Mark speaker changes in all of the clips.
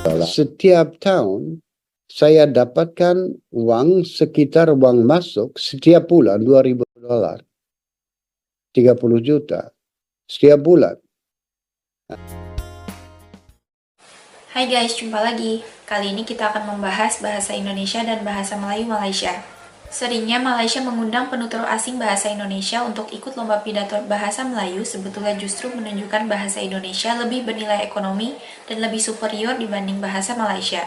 Speaker 1: dolar. Setiap tahun saya dapatkan sekitar uang masuk setiap bulan 2.000 dolar. 30 juta setiap bulan.
Speaker 2: Hai guys, jumpa lagi. Kali ini kita akan membahas bahasa Indonesia dan bahasa Melayu Malaysia. Seringnya Malaysia mengundang penutur asing bahasa Indonesia untuk ikut lomba pidato bahasa Melayu sebetulnya justru menunjukkan bahasa Indonesia lebih bernilai ekonomi dan lebih superior dibanding bahasa Malaysia.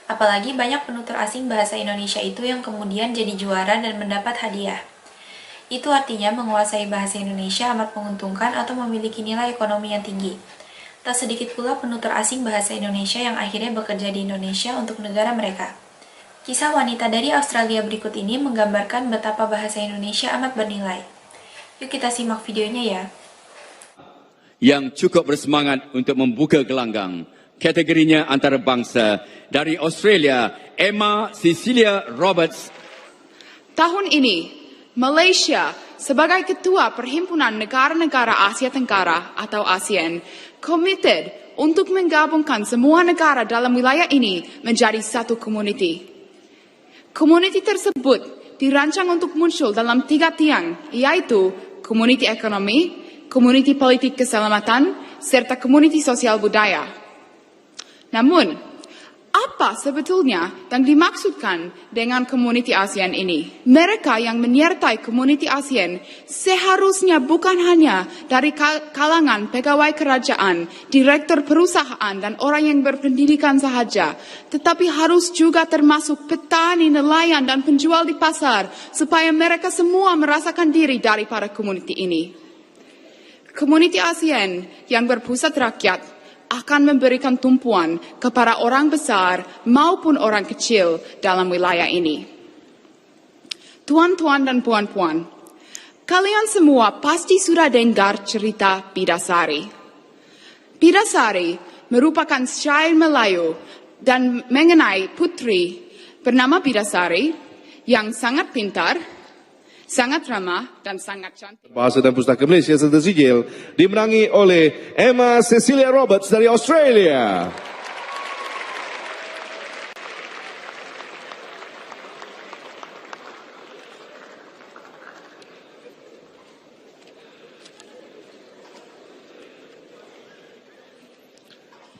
Speaker 2: Apalagi banyak penutur asing bahasa Indonesia itu yang kemudian jadi juara dan mendapat hadiah. Itu artinya menguasai bahasa Indonesia amat menguntungkan atau memiliki nilai ekonomi yang tinggi. Tak sedikit pula penutur asing bahasa Indonesia yang akhirnya bekerja di Indonesia untuk negara mereka. Kisah wanita dari Australia berikut ini menggambarkan betapa bahasa Indonesia amat bernilai. Yuk kita simak videonya ya.
Speaker 3: Yang cukup bersemangat untuk membuka gelanggang. Kategorinya antarabangsa dari Australia, Emma Cecilia Roberts.
Speaker 4: Tahun ini, Malaysia sebagai Ketua Perhimpunan Negara-Negara Asia Tenggara atau ASEAN, komited untuk menggabungkan semua negara dalam wilayah ini menjadi satu komuniti. Komuniti tersebut dirancang untuk muncul dalam 3 tiang, yaitu komuniti ekonomi, komuniti politik keselamatan, serta komuniti sosial budaya. Namun, apa sebetulnya yang dimaksudkan dengan komuniti ASEAN ini? Mereka yang menyertai komuniti ASEAN seharusnya bukan hanya dari kalangan pegawai kerajaan, direktur perusahaan, dan orang yang berpendidikan sahaja, tetapi harus juga termasuk petani, nelayan, dan penjual di pasar, supaya mereka semua merasakan diri daripada komuniti ini. Komuniti ASEAN yang berpusat rakyat akan memberikan tumpuan kepada orang besar maupun orang kecil dalam wilayah ini. Tuan-tuan dan puan-puan, kalian semua pasti sudah dengar cerita Bidasari. Bidasari merupakan syair Melayu dan mengenai putri bernama Bidasari yang sangat pintar, sangat ramah, dan sangat cantik.
Speaker 5: Bahasa dan Pustaka Malaysia serta sijil dimenangi oleh Emma Cecilia Roberts dari Australia.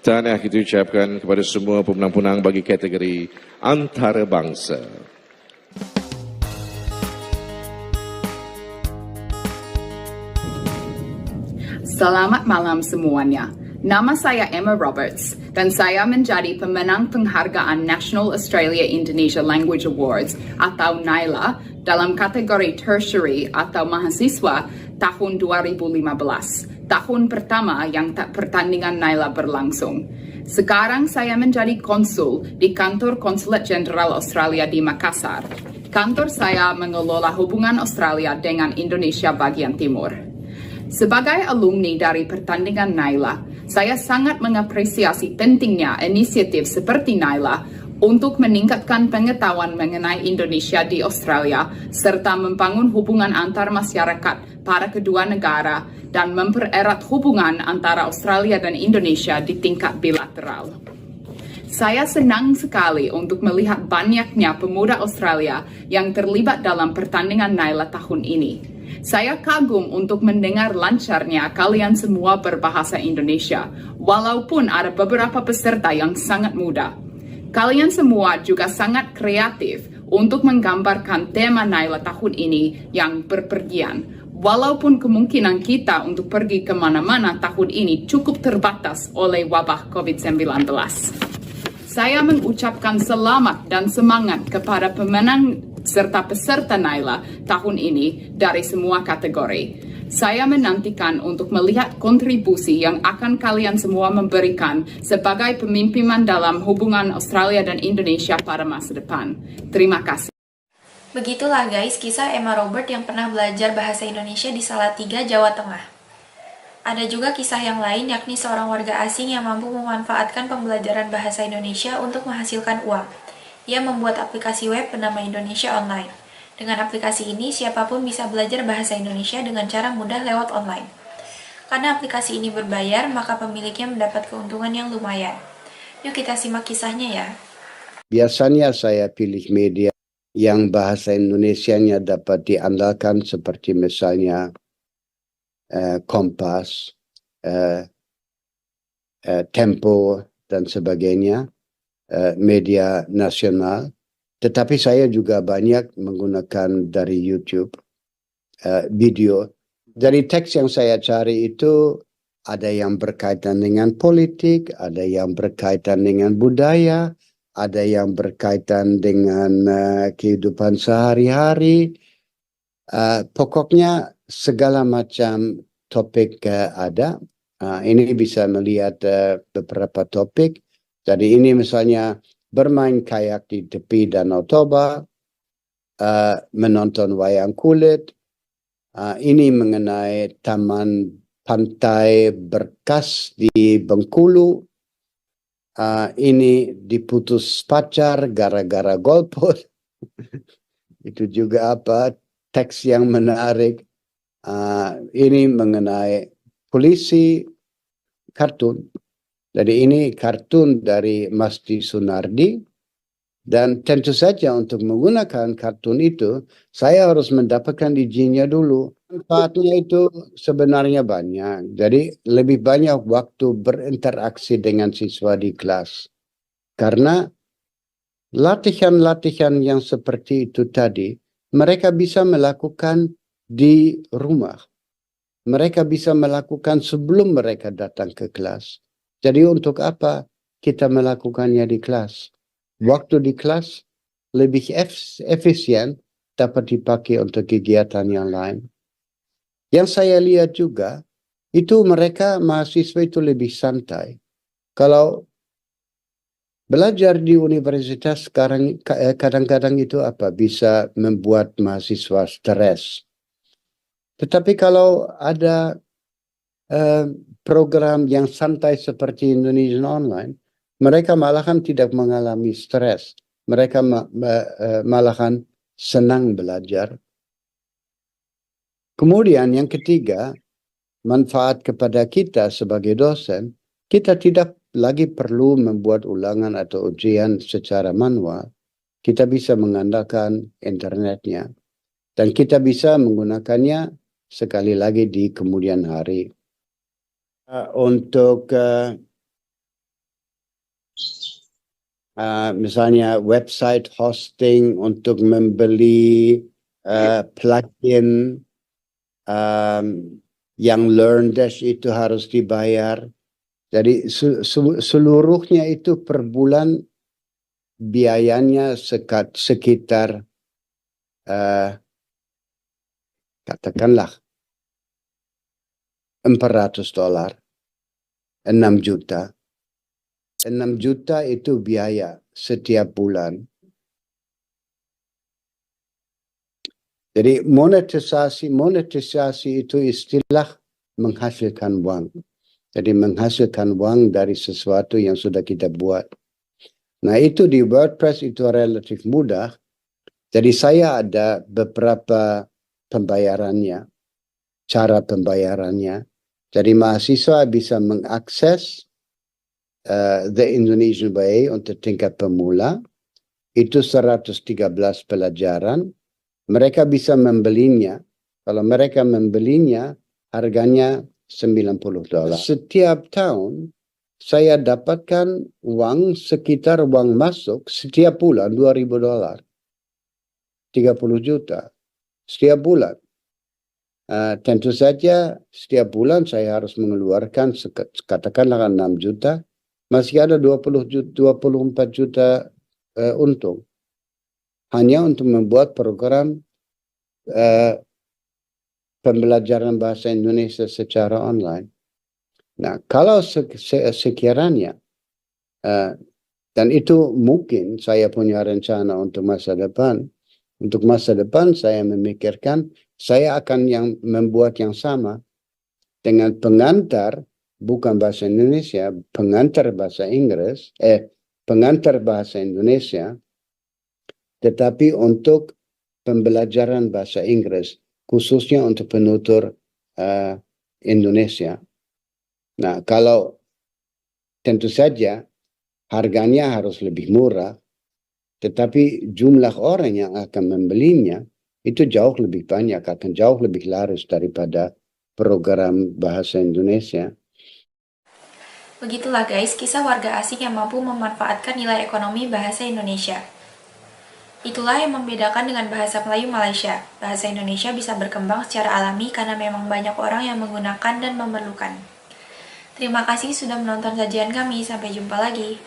Speaker 5: Tahniah kita ucapkan kepada semua pemenang-pemenang bagi kategori antarabangsa.
Speaker 4: Selamat malam semuanya. Nama saya Emma Roberts dan saya menjadi pemenang penghargaan National Australia Indonesia Language Awards atau NAILA dalam kategori tertiary atau mahasiswa tahun 2015, tahun pertama yang pertandingan NAILA berlangsung. Sekarang saya menjadi konsul di kantor Konsulat Jenderal Australia di Makassar. Kantor saya mengelola hubungan Australia dengan Indonesia bagian timur. Sebagai alumni dari pertandingan NAILA, saya sangat mengapresiasi pentingnya inisiatif seperti NAILA untuk meningkatkan pengetahuan mengenai Indonesia di Australia serta membangun hubungan antar masyarakat para kedua negara dan mempererat hubungan antara Australia dan Indonesia di tingkat bilateral. Saya senang sekali untuk melihat banyaknya pemuda Australia yang terlibat dalam pertandingan NAILA tahun ini. Saya kagum untuk mendengar lancarnya kalian semua berbahasa Indonesia, walaupun ada beberapa peserta yang sangat muda. Kalian semua juga sangat kreatif untuk menggambarkan tema NAILA tahun ini yang berpergian, walaupun kemungkinan kita untuk pergi kemana-mana tahun ini cukup terbatas oleh wabah COVID-19. Saya mengucapkan selamat dan semangat kepada pemenang serta peserta NAILA tahun ini dari semua kategori. Saya menantikan untuk melihat kontribusi yang akan kalian semua memberikan sebagai pemimpinan dalam hubungan Australia dan Indonesia pada masa depan. Terima kasih.
Speaker 2: Begitulah guys kisah Emma Robert yang pernah belajar bahasa Indonesia di Salatiga, Jawa Tengah. Ada juga kisah yang lain yakni seorang warga asing yang mampu memanfaatkan pembelajaran bahasa Indonesia untuk menghasilkan uang. Ia membuat aplikasi web bernama Indonesia Online. Dengan aplikasi ini, siapapun bisa belajar bahasa Indonesia dengan cara mudah lewat online. Karena aplikasi ini berbayar, maka pemiliknya mendapat keuntungan yang lumayan. Yuk kita simak kisahnya ya.
Speaker 1: Biasanya saya pilih media yang bahasa Indonesianya dapat diandalkan seperti misalnya Kompas, Tempo, dan sebagainya, media nasional. Tetapi saya juga banyak menggunakan dari YouTube video. Dari teks yang saya cari itu ada yang berkaitan dengan politik, ada yang berkaitan dengan budaya, ada yang berkaitan dengan kehidupan sehari-hari. Pokoknya segala macam topik ada. Ini bisa melihat beberapa topik. Jadi ini misalnya bermain kayak di tepi Danau Toba, menonton wayang kulit. Ini mengenai taman pantai Berkas di Bengkulu. Ini diputus pacar gara-gara golput. Itu juga teks yang menarik. Ini mengenai polisi, kartun. Jadi ini kartun dari Masdi Sunardi. Dan tentu saja untuk menggunakan kartun itu, saya harus mendapatkan izinnya dulu. Manfaatnya itu sebenarnya banyak. Jadi lebih banyak waktu berinteraksi dengan siswa di kelas. Karena latihan-latihan yang seperti itu tadi, mereka bisa melakukan di rumah. Mereka bisa melakukan sebelum mereka datang ke kelas. Jadi untuk apa kita melakukannya di kelas? Waktu di kelas lebih efisien dapat dipakai untuk kegiatan yang lain. Yang saya lihat juga, itu mereka mahasiswa itu lebih santai. Kalau belajar di universitas sekarang kadang-kadang itu bisa membuat mahasiswa stres. Tetapi kalau ada program yang santai seperti Indonesian Online, mereka malahan tidak mengalami stres. Mereka malahan senang belajar. Kemudian yang ketiga, manfaat kepada kita sebagai dosen, kita tidak lagi perlu membuat ulangan atau ujian secara manual. Kita bisa mengandalkan internetnya. Dan kita bisa menggunakannya sekali lagi di kemudian hari. Untuk misalnya website hosting, untuk membeli plugin yang LearnDash itu harus dibayar. Jadi seluruhnya itu per bulan biayanya sekitar katakanlah $400, 6 juta. 6 juta itu biaya setiap bulan. Jadi monetisasi itu istilah menghasilkan uang. Jadi menghasilkan uang dari sesuatu yang sudah kita buat. Nah itu di WordPress itu relatif mudah. Jadi saya ada beberapa pembayarannya, cara pembayarannya. Jadi mahasiswa bisa mengakses The Indonesian Way untuk tingkat pemula. Itu 113 pelajaran. Mereka bisa membelinya. Kalau mereka membelinya, harganya $90. Setiap tahun, saya dapatkan sekitar uang masuk setiap bulan $2.000. 30 juta. Setiap bulan. Tentu saja setiap bulan saya harus mengeluarkan katakanlah 6 juta. Masih ada 24 juta untung. Hanya untuk membuat program pembelajaran bahasa Indonesia secara online. Nah, kalau sekiranya, dan itu mungkin saya punya rencana untuk masa depan. Untuk masa depan saya memikirkan saya akan membuat yang sama dengan pengantar bukan bahasa Indonesia, pengantar bahasa Inggris, pengantar bahasa Indonesia, tetapi untuk pembelajaran bahasa Inggris, khususnya untuk penutur Indonesia. Nah, kalau tentu saja harganya harus lebih murah, tetapi jumlah orang yang akan membelinya itu jauh lebih banyak, akan jauh lebih laris daripada program bahasa Indonesia.
Speaker 2: Begitulah guys, kisah warga asing yang mampu memanfaatkan nilai ekonomi bahasa Indonesia. Itulah yang membedakan dengan bahasa Melayu Malaysia. Bahasa Indonesia bisa berkembang secara alami karena memang banyak orang yang menggunakan dan memerlukan. Terima kasih sudah menonton sajian kami, sampai jumpa lagi.